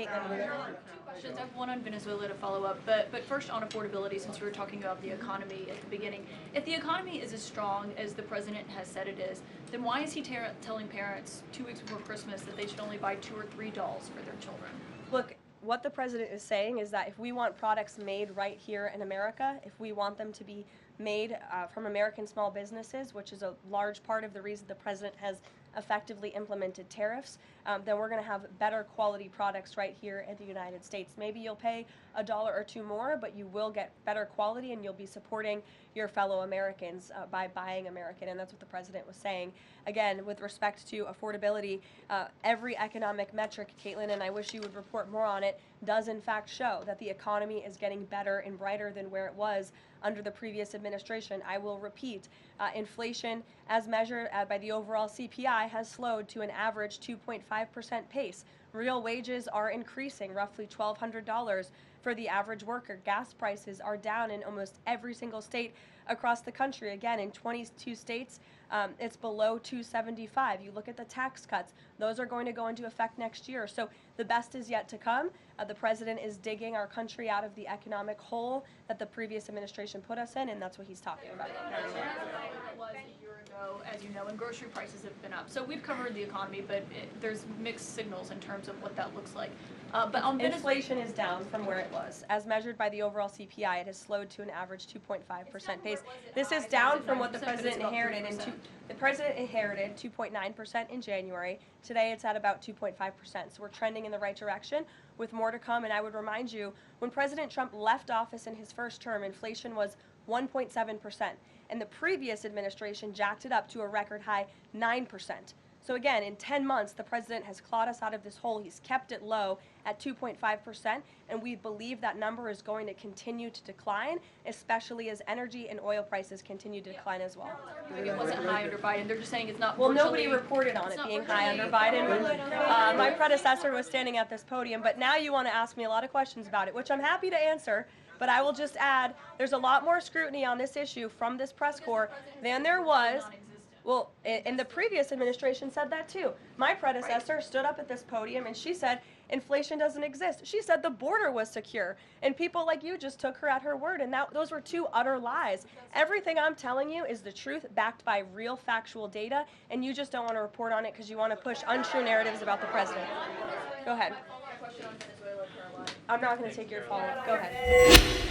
Kaitlan. Two questions. I have one on Venezuela to follow up, but first on affordability, since we were talking about the economy at the beginning. If the economy is as strong as the president has said it is, then why is he telling parents 2 weeks before Christmas that they should only buy 2 or 3 dolls for their children? Look, what the president is saying is that if we want products made right here in America, if we want them to be made from American small businesses, which is a large part of the reason the president has effectively implemented tariffs, then we're going to have better quality products right here in the United States. Maybe you'll pay $1 or $2 more, but you will get better quality and you'll be supporting your fellow Americans by buying American, and that's what the president was saying. Again, with respect to affordability, every economic metric, Kaitlan, and I wish you would report more on it, does in fact show that the economy is getting better and brighter than where it was under the previous administration. I will repeat, inflation as measured by the overall CPI has slowed to an average 2.5% pace. Real wages are increasing, roughly $1,200 for the average worker. Gas prices are down in almost every single state across the country. Again, in 22 states, it's below $275. You look at the tax cuts, those are going to go into effect next year. So the best is yet to come. The president is digging our country out of the economic hole that the previous administration put us in, and that's what he's talking about. It was a year ago, as you know, and grocery prices have been up. So we've covered the economy, but there's mixed signals in terms of what that looks like. But on inflation is down from where it was. As measured by the overall CPI, it has slowed to an average 2.5% pace. This is down from what the president inherited. The president inherited 2.9% in January. Today it's at about 2.5%. So we're trending in the right direction with more to come. And I would remind you, when President Trump left office in his first term, inflation was 1.7%. And the previous administration jacked it up to a record high 9%. So again, in 10 months, the president has clawed us out of this hole. He's kept it low at 2.5%, and we believe that number is going to continue to decline, especially as energy and oil prices continue to decline as well. It wasn't high under Biden. They're just saying it's not. Well, nobody reported on it being high under Biden. My predecessor was standing at this podium, but now you want to ask me a lot of questions about it, which I'm happy to answer. But I will just add, there's a lot more scrutiny on this issue from this press corps than there was. Well, and the previous administration said that too. My predecessor stood up at this podium and she said inflation doesn't exist. She said the border was secure, and people like you just took her at her word, and those were two utter lies. Everything I'm telling you is the truth, backed by real factual data, and you just don't want to report on it because you want to push untrue narratives about the president. Go ahead. I'm not going to take your follow-up. Go ahead.